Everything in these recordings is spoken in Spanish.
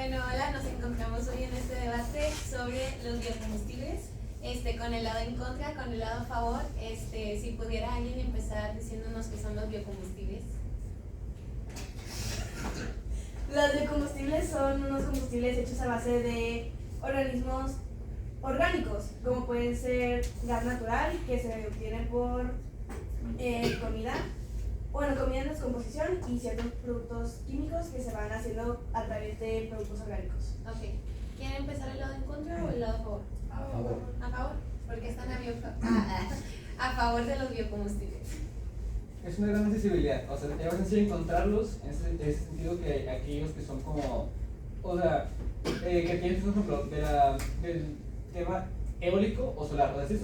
Bueno, hola, nos encontramos hoy en este debate sobre los biocombustibles, con el lado en contra, con el lado a favor. Si pudiera alguien empezar diciéndonos qué son los biocombustibles. Los biocombustibles son unos combustibles hechos a base de organismos orgánicos, como pueden ser gas natural, que se obtiene por comida en descomposición, y ciertos productos químicos que se van haciendo a través de productos orgánicos. Ok. ¿Quieren empezar el lado en contra o el lado a favor? A favor. A favor, porque están a favor de los biocombustibles. Es una gran accesibilidad, o sea, es más sencillo encontrarlos en ese sentido que aquellos que son como, o sea, que tienen, por ejemplo, del tema eólico o solar. O sea, sí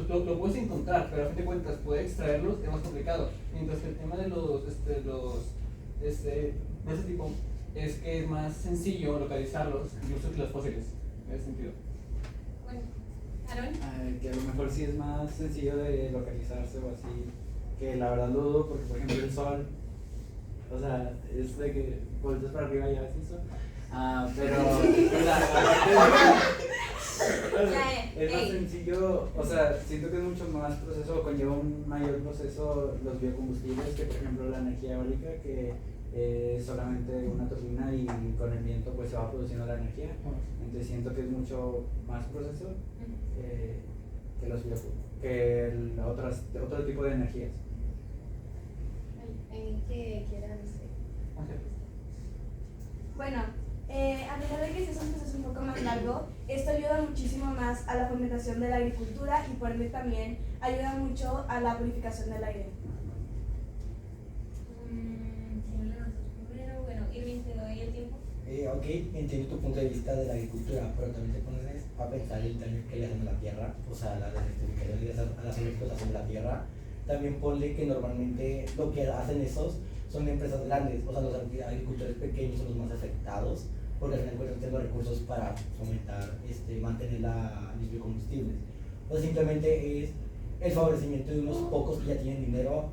lo puedes encontrar, pero a fin de cuentas poder extraerlos es más complicado. Mientras que el tema de de ese tipo es que es más sencillo localizarlos incluso que los fósiles, en ese sentido. Bueno, Aaron. Que a lo mejor sí es más sencillo de localizarse o así, que la verdad lo dudo porque por ejemplo el sol, o sea, es de que volteas para arriba y ya ves el sol. Pero, o sea, es más sencillo, o sea, siento que es mucho más proceso, conlleva un mayor proceso los biocombustibles que por ejemplo la energía eólica, que es solamente una turbina y con el viento pues se va produciendo la energía. Entonces siento que es mucho más proceso que los otro tipo de energías. ¿Qué quieran decir? Bueno, a pesar de que este es un proceso un poco más largo, esto ayuda muchísimo más a la fomentación de la agricultura y por ende también ayuda mucho a la purificación del aire. ¿Quién levantó primero? Bueno, Irving, te doy el tiempo. Ok, entiendo tu punto de vista de la agricultura, pero también te pones a pensar el daño que le hacen a la tierra, o sea, la desertificación a la sobreexplotación de la tierra. También ponle que normalmente lo que hacen esos son empresas grandes, o sea, los agricultores pequeños son los más afectados, porque al final no tienen los recursos para fomentar, mantener los biocombustibles. O sea, simplemente es el favorecimiento de unos pocos que ya tienen dinero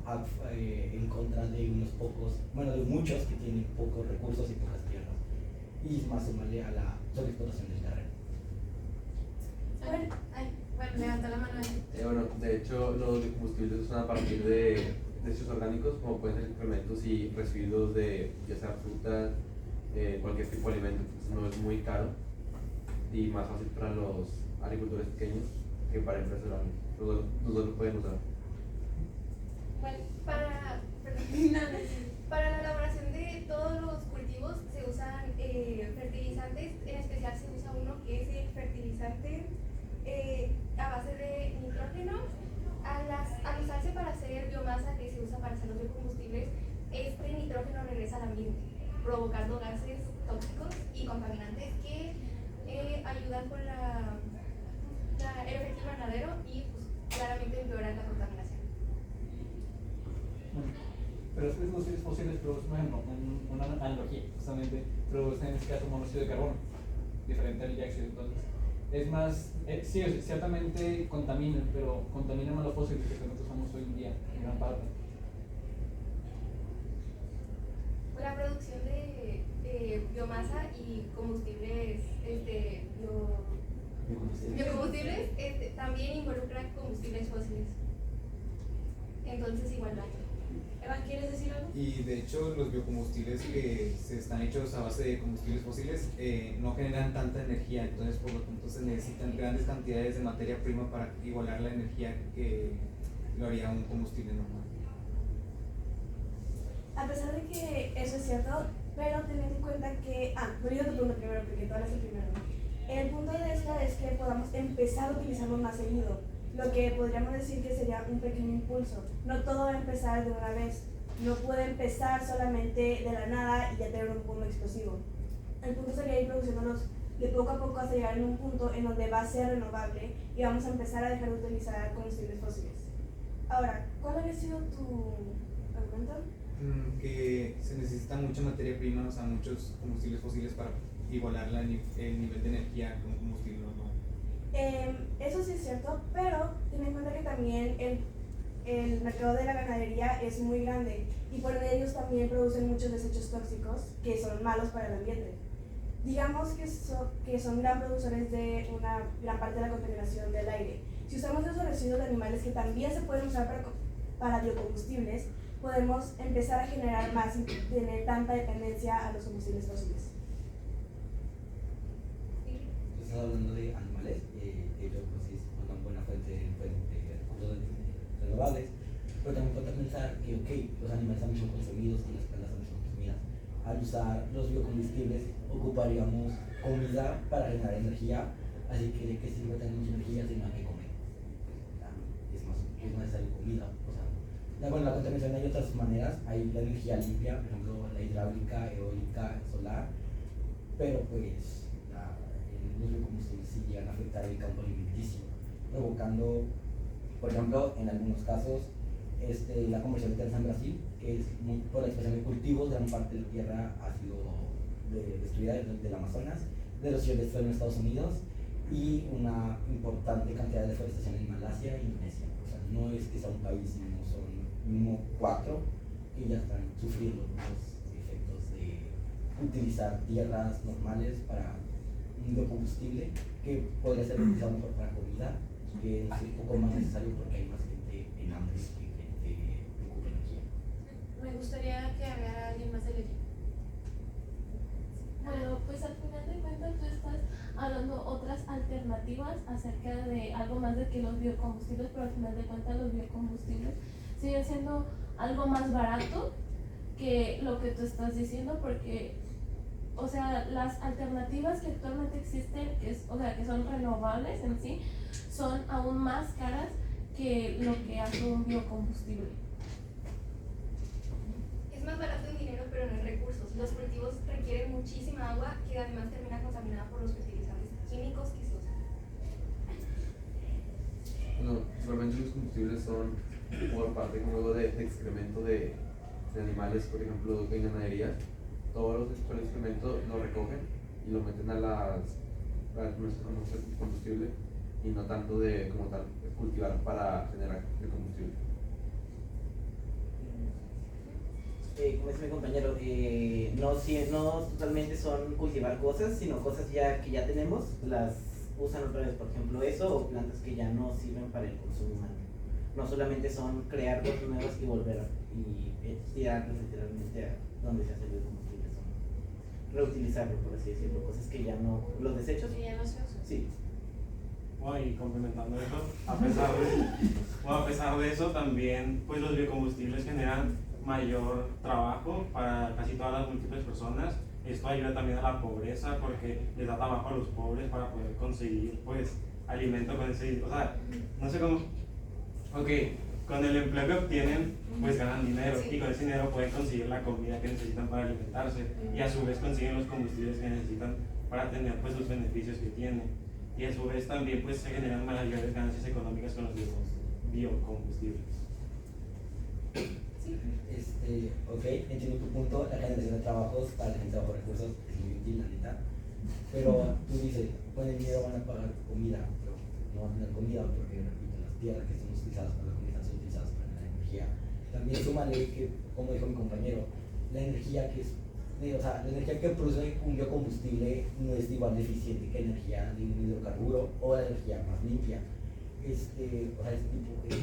en contra de unos pocos, bueno, de muchos que tienen pocos recursos y pocas tierras. Y más sumarle a la sobreexplotación del terreno. Bueno, levanta la mano ahí. Bueno, de hecho, los biocombustibles son a partir de desechos orgánicos, como pueden ser excrementos y residuos de ya sea fruta, cualquier tipo de alimento. Entonces no es muy caro y más fácil para los agricultores pequeños que para empresas grandes. Los dos lo pueden usar. Bueno, para la elaboración de todos los cultivos se usan fertilizantes, en especial se usa uno que es el fertilizante a base de nitrógeno. Al usarse para hacer biomasa, que se usa para hacer los biocombustibles, este nitrógeno regresa al ambiente, provocando gases tóxicos y contaminantes que ayudan con el efecto invernadero y pues, claramente empeoran la contaminación. Pero es que los combustibles fósiles producen, por ejemplo, una analogía, justamente, producen en este caso monóxido de carbono, diferente al dióxido. Entonces, es más, sí, ciertamente contaminan, pero contaminan más los fósiles que nosotros somos hoy en día, en gran parte. La producción de biomasa y combustibles, biocombustibles también involucran combustibles fósiles. Entonces, igual daño. Evan, ¿quieres decir algo? Y de hecho los biocombustibles que se están hechos a base de combustibles fósiles no generan tanta energía, entonces por lo tanto se necesitan grandes cantidades de materia prima para igualar la energía que lo haría un combustible normal. A pesar de que eso es cierto, pero tened en cuenta que... voy a tu punto primero porque tú hablas el primero. El punto de esto es que podamos empezar a utilizarlo más seguido, lo que podríamos decir que sería un pequeño impulso. No todo va a empezar de una vez, no puede empezar solamente de la nada y ya tener un boom explosivo. El punto sería ir produciéndolos de poco a poco hasta llegar en un punto en donde va a ser renovable y vamos a empezar a dejar de utilizar combustibles fósiles. Ahora, ¿cuál había sido tu argumento? Que se necesita mucha materia prima, o sea, muchos combustibles fósiles para igualar el nivel de energía con un combustible normal. Eso sí es cierto, pero ten en cuenta que también el mercado de la ganadería es muy grande y por ello ellos también producen muchos desechos tóxicos que son malos para el ambiente. digamos que son gran productores de una gran parte de la contaminación del aire. Si usamos esos residuos de animales que también se pueden usar para biocombustibles, podemos empezar a generar más y tener tanta dependencia a los combustibles fósiles. Estás hablando de animales, ellos pues es una buena fuente de recursos renovables, pero también podemos pensar que los animales también son consumidos y las plantas también son consumidas. Al usar los biocombustibles ocuparíamos comida para generar energía, así que de qué sirve tener mucha energía si no hay que comer. Es necesario comida. O sea, con la contaminación hay otras maneras, hay la energía limpia, por ejemplo la hidráulica, eólica, solar, pero pues los biocombustibles sí llegan a afectar el campo alimenticio, provocando, por ejemplo, en algunos casos, la comercial de en Brasil, que es por la expansión de cultivos, gran parte de la tierra ha sido destruida del Amazonas, de los ríos en Estados Unidos y una importante cantidad de deforestación en Malasia e Indonesia. O sea, no es que sea un país, sino son mínimo 4 que ya están sufriendo los efectos de utilizar tierras normales para un biocombustible que podría ser utilizado mejor para comida, que es un poco más necesario porque hay más gente en hambre que gente que ocupa energía. Me gustaría que hablara alguien más del equipo. Bueno, pues al final de cuentas tú estás hablando otras alternativas acerca de algo más de que los biocombustibles, pero al final de cuentas los biocombustibles siguen siendo algo más barato que lo que tú estás diciendo, porque o sea, las alternativas que actualmente existen, que son renovables en sí, son aún más caras que lo que hace un biocombustible. Es más barato en dinero, pero no en recursos. Los cultivos requieren muchísima agua que además termina contaminada por los fertilizantes químicos que se usan. Bueno, realmente los combustibles son por parte luego de excremento de animales, por ejemplo, en ganadería. Todos los excrementos lo recogen y lo meten a nuestro combustible y no tanto de como tal cultivar para generar el combustible. Como dice mi compañero, no totalmente son cultivar cosas, sino cosas que ya tenemos, las usan otra vez, por ejemplo eso, o plantas que ya no sirven para el consumo humano. No solamente son crear cosas nuevas y volver y tirarlas literalmente a donde se hace el biocombustible, son reutilizarlo, por así decirlo, cosas que ya no, los desechos. Que ya no se usan. Sí. Bueno, y complementando eso, a pesar de eso también pues los biocombustibles generan mayor trabajo para casi todas las múltiples personas. Esto ayuda también a la pobreza porque les da trabajo a los pobres para poder conseguir pues alimento con ese, o sea, no sé cómo, ok, con el empleo que obtienen pues ganan dinero y con ese dinero pueden conseguir la comida que necesitan para alimentarse y a su vez consiguen los combustibles que necesitan para tener pues los beneficios que tienen y a su vez también pues se generan mayores ganancias económicas con los biocombustibles. Ok, entiendo tu punto, la generación de trabajos para la gente bajo recursos es muy útil, la neta. Pero tú dices, con el dinero van a pagar comida, pero no van a tener comida porque, repito, las tierras que son utilizadas para la comida son utilizadas para la energía. También súmale que, como dijo mi compañero, la energía la energía que produce un biocombustible no es igual de eficiente que la energía de un hidrocarburo o la energía más limpia. Es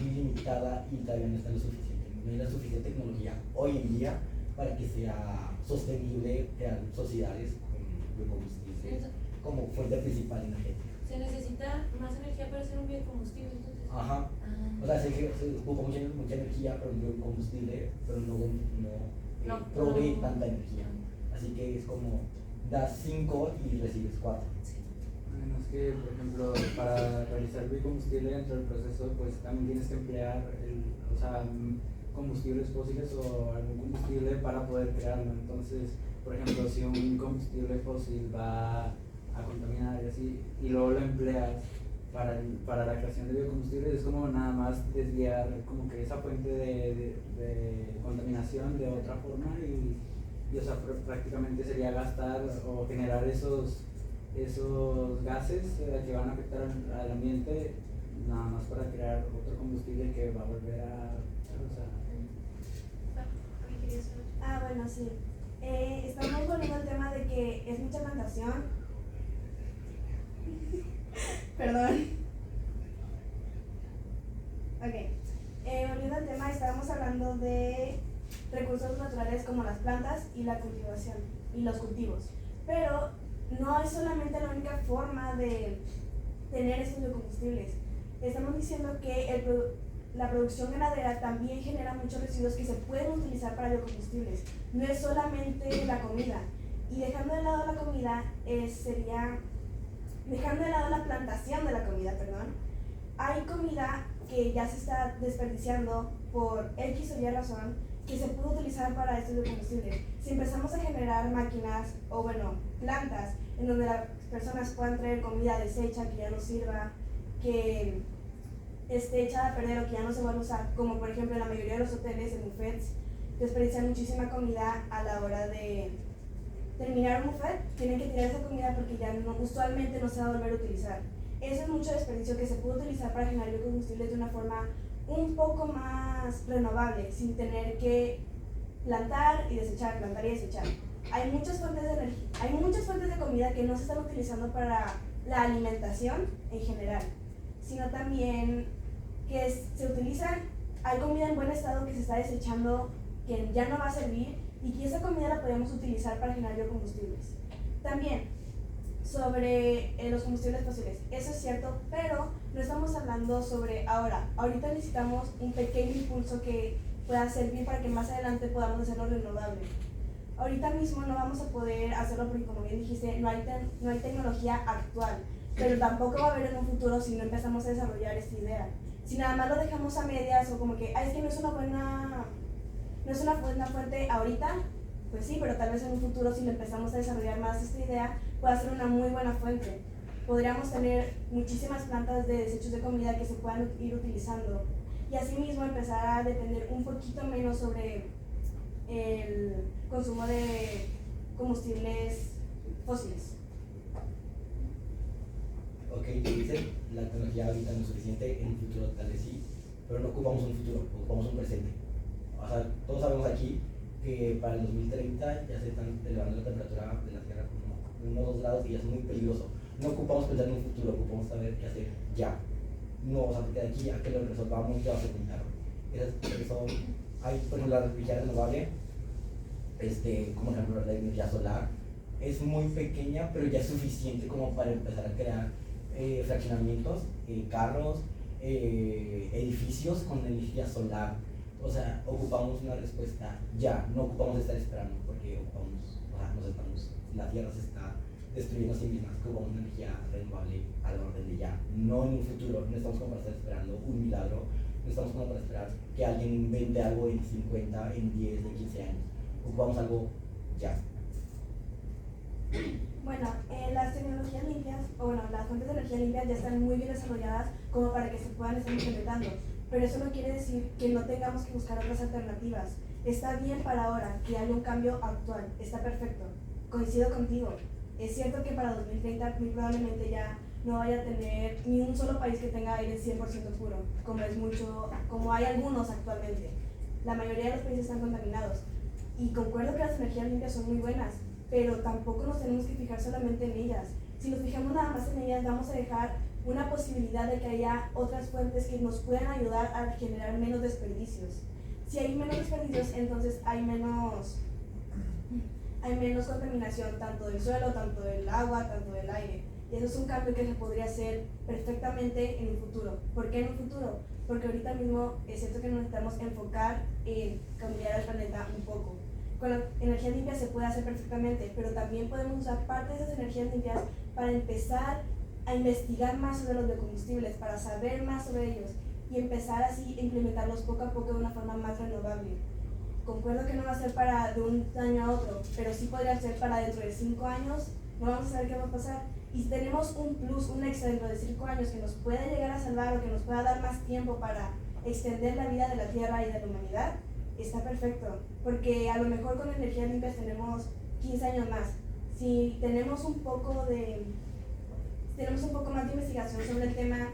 muy limitada y todavía no está lo suficiente. No hay la suficiente tecnología hoy en día para que sea sostenible crear sociedades con biocombustibles como fuente principal energética. ¿Se necesita más energía para hacer un biocombustible entonces? Ajá. O sea, se ocupa mucha energía para un biocombustible, pero no provee tanta energía. Así que es como das 5 y recibes 4. Bueno, es que, por ejemplo, para realizar biocombustible dentro del proceso, pues también tienes que emplear combustibles fósiles o algún combustible para poder crearlo. Entonces, por ejemplo, si un combustible fósil va a contaminar y así, y luego lo empleas para la creación de biocombustibles, es como nada más desviar como que esa fuente de contaminación de otra forma y o sea, prácticamente sería gastar o generar esos gases que van a afectar al ambiente nada más para crear otro combustible que va a volver a bueno, sí. Estamos volviendo al tema de que es mucha plantación atención. Perdón. Ok. Volviendo al tema, estábamos hablando de recursos naturales como las plantas y la cultivación y los cultivos. Pero no es solamente la única forma de tener estos biocombustibles. Estamos diciendo que la producción ganadera también genera muchos residuos que se pueden utilizar para biocombustibles. No es solamente la comida. Y dejando de lado la comida, dejando de lado la plantación de la comida, perdón, hay comida que ya se está desperdiciando por X o Y razón que se puede utilizar para estos biocombustibles. Si empezamos a generar máquinas o plantas en donde las personas puedan traer comida deshecha que ya no sirva, que esté echada a perder o que ya no se va a usar, como por ejemplo en la mayoría de los hoteles, en buffets, desperdician muchísima comida a la hora de terminar un buffet, tienen que tirar esa comida porque ya usualmente no se va a volver a utilizar. Eso es mucho desperdicio que se puede utilizar para generar biocombustibles de una forma un poco más renovable, sin tener que plantar y desechar, plantar y desechar. Hay muchas fuentes de energía, hay muchas fuentes de comida que no se están utilizando para la alimentación en general, sino también que se utilizan, hay comida en buen estado que se está desechando, que ya no va a servir y que esa comida la podemos utilizar para generar biocombustibles. También sobre los combustibles fósiles, eso es cierto, pero no estamos hablando sobre ahorita necesitamos un pequeño impulso que pueda servir para que más adelante podamos hacerlo renovable. Ahorita mismo no vamos a poder hacerlo porque, como bien dijiste, no hay tecnología actual, pero tampoco va a haber en un futuro si no empezamos a desarrollar esta idea. Si nada más lo dejamos a medias o como que, es que no es una buena fuente ahorita, pues sí, pero tal vez en un futuro si lo empezamos a desarrollar más esta idea, pueda ser una muy buena fuente. Podríamos tener muchísimas plantas de desechos de comida que se puedan ir utilizando y asimismo empezar a depender un poquito menos sobre el consumo de combustibles fósiles. Ok, te dicen, la tecnología ahorita no es suficiente, en un futuro tal vez sí, pero no ocupamos un futuro, ocupamos un presente. O sea, todos sabemos aquí que para el 2030 ya se están elevando la temperatura de la Tierra como 1 o 2 grados y ya es muy peligroso. No ocupamos pensar en un futuro, ocupamos saber qué hacer ya. No, o sea, porque de aquí a que lo resolvamos ya va a ser muy tarde. Eso, hay, por ejemplo, la energía renovable, como por ejemplo la energía solar, es muy pequeña, pero ya es suficiente como para empezar a crear fraccionamientos, carros, edificios con energía solar. O sea, ocupamos una respuesta ya, no ocupamos estar esperando porque la Tierra se está destruyendo a sí misma, ocupamos una energía renovable a la orden de ya, no en un futuro, no estamos como para estar esperando un milagro, no estamos como para esperar que alguien invente algo en 50, en 10, en 15 años, ocupamos algo ya. Bueno, las tecnologías limpias, las fuentes de energía limpias ya están muy bien desarrolladas como para que se puedan estar implementando, pero eso no quiere decir que no tengamos que buscar otras alternativas. Está bien para ahora que haya un cambio actual, está perfecto, coincido contigo. Es cierto que para 2030 muy probablemente ya no vaya a tener ni un solo país que tenga aire 100% puro, como hay algunos actualmente. La mayoría de los países están contaminados y concuerdo que las energías limpias son muy buenas, pero tampoco nos tenemos que fijar solamente en ellas. Si nos fijamos nada más en ellas, vamos a dejar una posibilidad de que haya otras fuentes que nos puedan ayudar a generar menos desperdicios. Si hay menos desperdicios, entonces hay menos contaminación, tanto del suelo, tanto del agua, tanto del aire. Y eso es un cambio que se podría hacer perfectamente en un futuro. ¿Por qué en un futuro? Porque ahorita mismo es cierto que nos necesitamos enfocar en cambiar el planeta un poco. Con la energía limpia se puede hacer perfectamente, pero también podemos usar parte de esas energías limpias para empezar a investigar más sobre los biocombustibles, para saber más sobre ellos y empezar así a implementarlos poco a poco de una forma más renovable. Concuerdo que no va a ser para de un año a otro, pero sí podría ser para dentro de 5 años, no vamos a saber qué va a pasar. Y si tenemos un plus, un extra dentro de 5 años que nos pueda llegar a salvar o que nos pueda dar más tiempo para extender la vida de la Tierra y de la humanidad, está perfecto, porque a lo mejor con energías limpias tenemos 15 años más. Si tenemos un poco más de investigación sobre el tema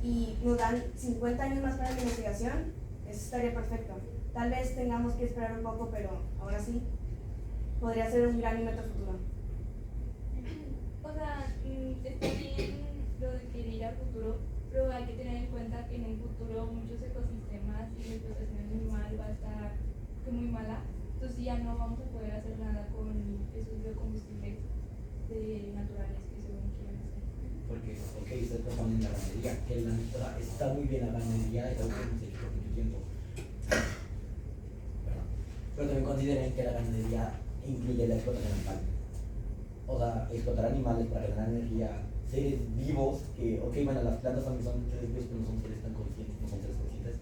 y nos dan 50 años más para la investigación, eso estaría perfecto. Tal vez tengamos que esperar un poco, pero aún así podría ser un gran invento futuro. o sea, está bien lo de querer ir al futuro, pero hay que tener en cuenta que en el futuro muchos ecosistemas y la explotación animal va a estar muy mala, entonces ya no vamos a poder hacer nada con esos biocombustibles naturales que según quieren hacer. Porque, ok, ustedes trabajan en la ganadería, que o sea, está muy bien la ganadería, es algo que hemos hecho por mucho tiempo. Pero también consideren que la ganadería incluye la explotación animal. O sea, explotar animales para generar energía, seres vivos, que, ok, bueno, las plantas también son seres vivos, pero no son seres tan conscientes, no son seres conscientes.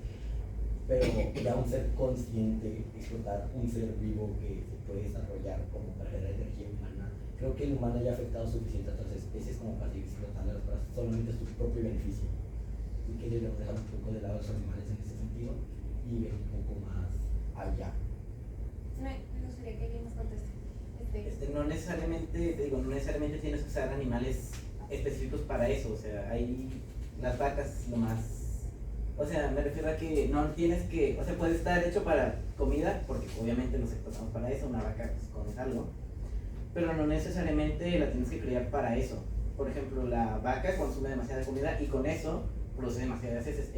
Pero ya un ser consciente, explotar un ser vivo que se puede desarrollar como para generar energía humana, creo que el humano ya ha afectado suficiente a otras especies como para seguir explotándolas para solamente su propio beneficio. Y que debemos dejar un poco de lado a los animales en ese sentido y ver un poco más allá. Me gustaría que alguien nos conteste. No necesariamente, te digo, no necesariamente tienes que usar animales específicos para eso, o sea, hay las vacas lo más, o sea, me refiero a que no tienes que, o sea, puede estar hecho para comida, porque obviamente nos explotamos para eso, una vaca pues, comes algo, pero no necesariamente la tienes que criar para eso. Por ejemplo, la vaca consume demasiada comida y con eso produce demasiadas heces.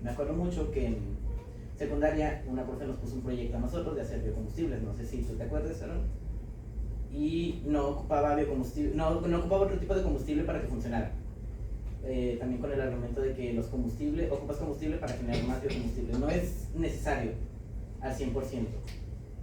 Me acuerdo mucho que en secundaria una profe nos puso un proyecto a nosotros de hacer biocombustibles, no sé si tú te acuerdas, Aaron, y no ocupaba biocombustible, no ocupaba otro tipo de combustible para que funcionara. También con el argumento de que ocupas combustible para generar más biocombustible. No es necesario al 100%.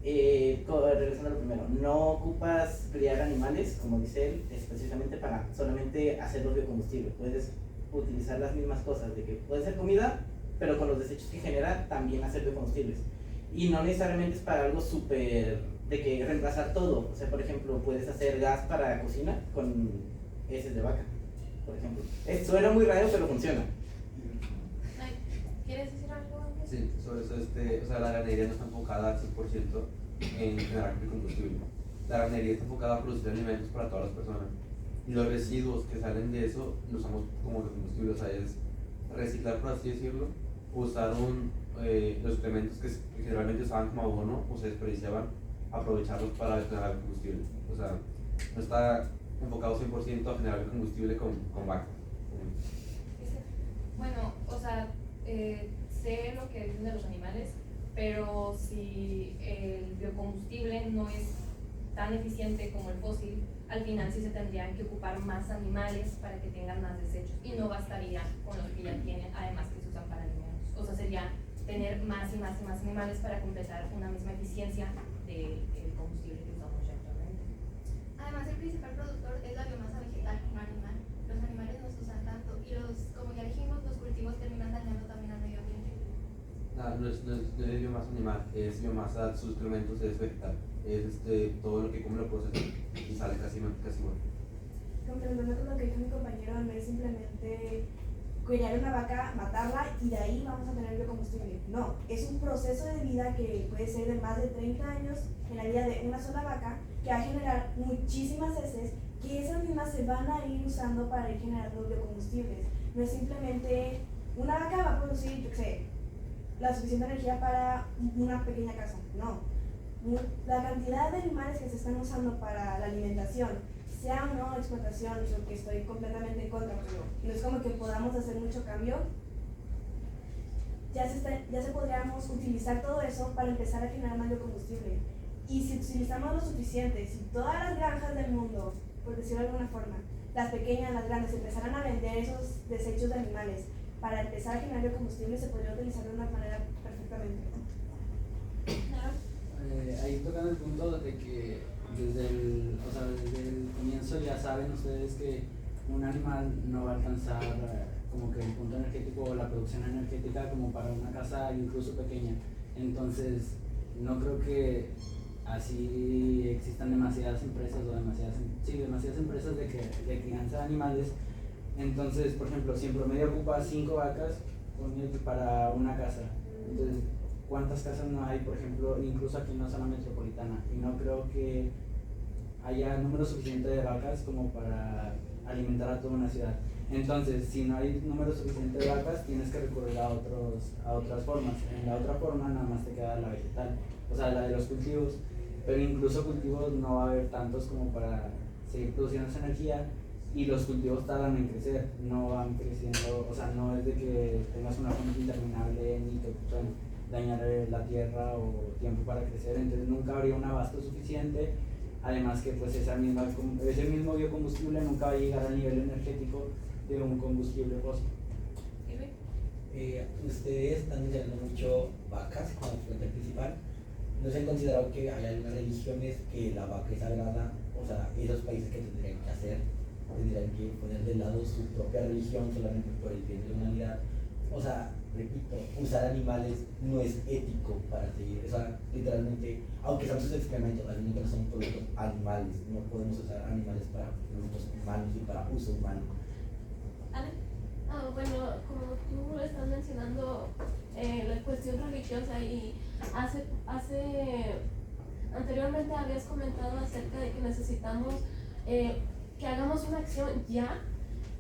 Regresando a lo primero, no ocupas criar animales, como dice él, específicamente para solamente hacer los biocombustibles. Puedes utilizar las mismas cosas, de que puede ser comida, pero con los desechos que genera también hacer biocombustibles. Y no necesariamente es para algo súper de que reemplazar todo. O sea, por ejemplo, puedes hacer gas para cocina con heces de vaca, por ejemplo. Suena muy raro, pero funciona. ¿Quieres decir algo antes? Sí, sobre eso, o sea, la ganadería no está enfocada al 100% en generar combustible. La ganadería está enfocada a producir alimentos para todas las personas. Y los residuos que salen de eso los usamos como combustible, o sea, es reciclar, por así decirlo, usar los elementos que generalmente usaban como abono o se desperdiciaban, aprovecharlos para generar combustible. O sea, no está enfocado 100% a generar combustible con vacas. Bueno, o sea, sé lo que dicen de los animales, pero si el biocombustible no es tan eficiente como el fósil, al final sí se tendrían que ocupar más animales para que tengan más desechos y no bastaría con los que ya tienen, además que se usan para alimentos. O sea, sería tener más y más y más animales para completar una misma eficiencia del combustible que usamos ya actualmente. Además, el principal productor es la biomasa vegetal, no animal. Los animales no se usan tanto y como ya dijimos, los cultivos terminan dañando también al medio ambiente. No es biomasa animal, es biomasa, sus excrementos es vegetal. Es todo lo que come lo procesa y sale casi igual. Complementando con lo que dijo mi compañero, no es simplemente criar una vaca, matarla y de ahí vamos a tener biocombustible. No, es un proceso de vida que puede ser de más de 30 años en la vida de una sola vaca que va a generar muchísimas heces que esas mismas se van a ir usando para ir generando biocombustibles. No es simplemente una vaca va a producir, yo qué sé, la suficiente energía para una pequeña casa. No. La cantidad de animales que se están usando para la alimentación, sea o no explotación, lo que estoy completamente en contra, pero no es como que podamos hacer mucho cambio. Ya se podríamos utilizar todo eso para empezar a generar más biocombustible. Y si utilizamos lo suficiente, si todas las granjas del mundo, por decirlo de alguna forma, las pequeñas, las grandes, empezaran a vender esos desechos de animales para empezar a generar biocombustible, se podría utilizar de una manera perfectamente. Ahí tocan el punto de que desde el comienzo ya saben ustedes que un animal no va a alcanzar como que el punto energético o la producción energética como para una casa incluso pequeña. Entonces no creo que así existan demasiadas empresas o demasiadas empresas de crianza de animales. Entonces, por ejemplo, si en promedio ocupa 5 vacas para una casa, entonces ¿cuántas casas no hay, por ejemplo, incluso aquí en la zona metropolitana? Y no creo que haya número suficiente de vacas como para alimentar a toda una ciudad. Entonces, si no hay número suficiente de vacas, tienes que recurrir a otras formas. En la otra forma nada más te queda la vegetal, o sea, la de los cultivos. Pero incluso cultivos no va a haber tantos como para seguir produciendo esa energía y los cultivos tardan en crecer, no van creciendo, o sea, no es de que tengas una fuente interminable ni que puedan dañar la tierra o tiempo para crecer, entonces nunca habría un abasto suficiente, además que pues ese mismo biocombustible nunca va a llegar al nivel energético de un combustible fósil. Ustedes están mencionando mucho vacas como fuente principal. ¿No se han considerado que hay algunas religiones que la vaca es sagrada? O sea, esos países que tendrían que hacer, tendrían que poner de lado su propia religión solamente por el bien de la humanidad. O sea, repito, usar animales no es ético para seguir. O sea, literalmente, aunque sean sus excrementos, realmente no son productos animales. No podemos usar animales para productos humanos y para uso humano. ¿Ana? Bueno, como tú estás mencionando la cuestión religiosa y anteriormente habías comentado acerca de que necesitamos que hagamos una acción ya.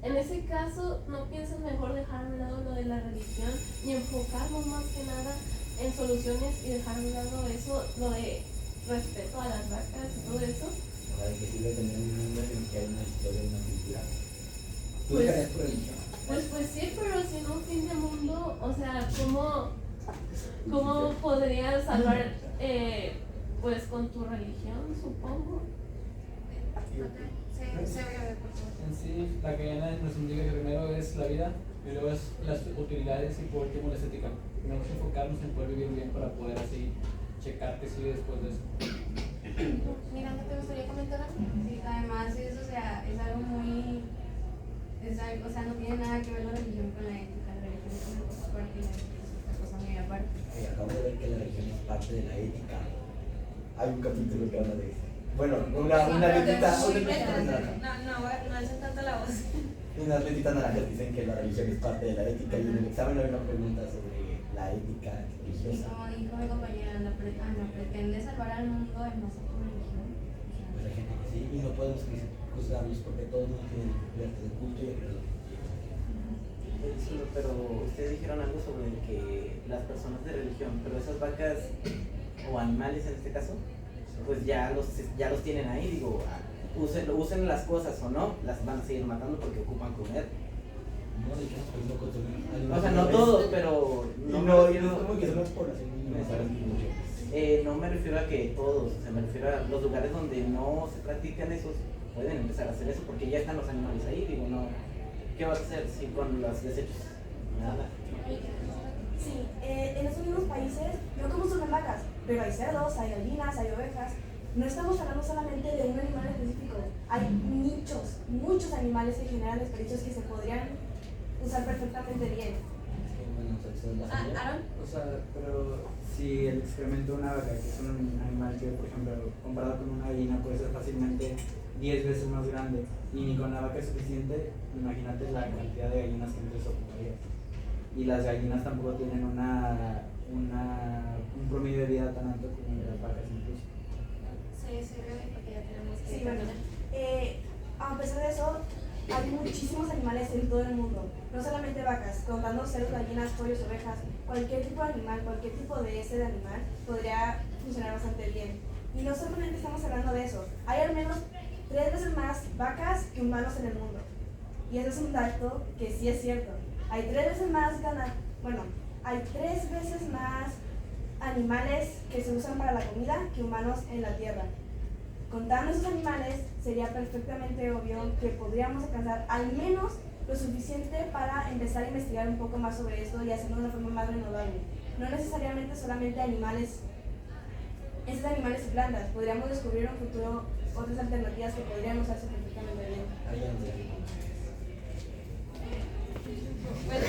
En ese caso, ¿no piensas mejor dejar a un lado lo de la religión y enfocarnos más que nada en soluciones y dejar a un lado eso, lo de respeto a las vacas y todo eso? O sea, ¿de qué sirve tener un mundo en el que hay una historia y una cultura? ¿Tú Pues- dejarías tu religión? Pues sí, pero si en un fin de mundo, o sea, ¿cómo podrías salvar pues con tu religión, supongo? En sí, la cadena nos indica que primero es la vida y luego es las utilidades y por último la estética. Tenemos que enfocarnos en poder vivir bien para poder así checar qué sigue después de eso. Miranda, ¿te gustaría comentar algo? Sí, además es, o sea, es algo muy, o sea, no tiene nada que ver la religión con la ética, la religión es una cosa aparte y la ética es otra cosa muy aparte. Acabo de ver que la religión es parte de la ética. Hay un capítulo que habla de eso. Bueno, una letita. No alzan tanto la voz. Unas letitas naranjas dicen que la religión es parte de la ética y en el examen hay una pregunta sobre la ética Y religiosa. como dijo mi compañera, Ana, pretende salvar al mundo en base a tu religión. Pues hay gente que sí, y no podemos juzgarlos porque todos no tienen libertad de culto y de credo. Pero ustedes dijeron algo sobre que las personas de religión, pero esas vacas o animales en este caso, pues ya los tienen ahí, digo, usen las cosas o no, las van a seguir matando porque ocupan comer. No, de hecho, pues no consumimos animales. O sea, no todos, pero No, me no, refiero- es como que son las poblaciones mínima, ¿sabes? Mucho. no me refiero a que todos, o sea, me refiero a los lugares donde no se practican esos, pueden empezar a hacer eso porque ya están los animales ahí, digo, no, ¿qué vas a hacer si con los desechos? Nada. Sí, en esos mismos países no consumen vacas, pero hay cerdos, hay gallinas, hay ovejas. No estamos hablando solamente de un animal específico, hay muchos animales que generan desperdicios que se podrían usar perfectamente bien. Bueno, o sea, son las semillas. Aaron, O sea, pero si el excremento de una vaca, que es un animal que, por ejemplo, comparado con una gallina, puede ser fácilmente 10 veces más grande, y ni con la vaca es suficiente, imagínate la cantidad de gallinas que entonces ocuparías. Y las gallinas tampoco tienen un promedio de vida tan alto como las vacas incluso. sí, porque ya tenemos que Sí, bueno, terminar. a pesar de eso, hay muchísimos animales en todo el mundo, no solamente vacas, contando cerdos, gallinas, pollos, ovejas, cualquier tipo de animal, cualquier tipo de animal podría funcionar bastante bien. Y no solamente estamos hablando de eso, hay al menos 3 veces más vacas que humanos en el mundo. Y eso es un dato que sí es cierto. Hay 3 veces más hay 3 veces más animales que se usan para la comida que humanos en la Tierra. Contando esos animales, sería perfectamente obvio que podríamos alcanzar al menos lo suficiente para empezar a investigar un poco más sobre esto y hacerlo de una forma más renovable. No necesariamente solamente animales, esos animales y plantas. Podríamos descubrir en un futuro otras alternativas que podrían usarse perfectamente bien. Ahí ya no sé. Bueno,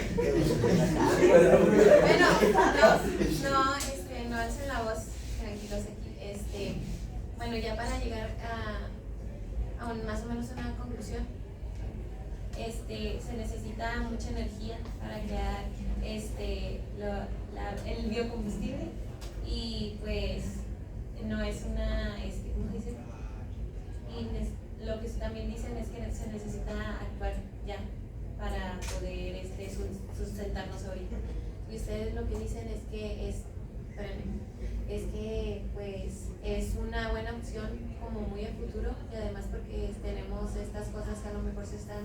no alcen la voz, tranquilos aquí. Bueno, ya para llegar a más o menos una conclusión, se necesita mucha energía para crear el biocombustible y pues no es una, ¿cómo se dice? Y lo que también dicen es que se necesita actuar ya para poder sustentarnos ahorita. Y ustedes lo que dicen es que pues es una buena opción como muy a futuro, y además porque tenemos estas cosas que a lo mejor se están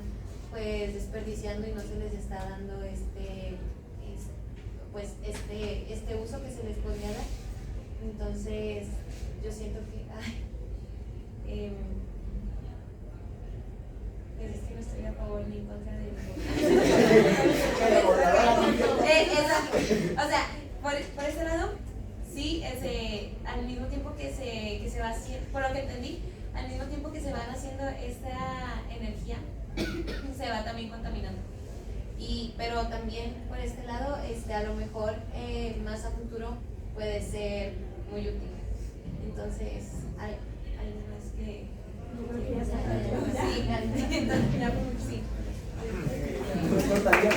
pues desperdiciando y no se les está dando este uso que se les podría dar. Entonces yo siento que pues es que no estoy a favor ni en contra de exacto. O sea, por ese lado, sí, al mismo tiempo que se va haciendo, por lo que entendí, al mismo tiempo que se van haciendo esta energía, se va también contaminando. Pero también por este lado, a lo mejor más a futuro puede ser muy útil. Entonces, hay más que... Sí, entonces, sí. Cortaría.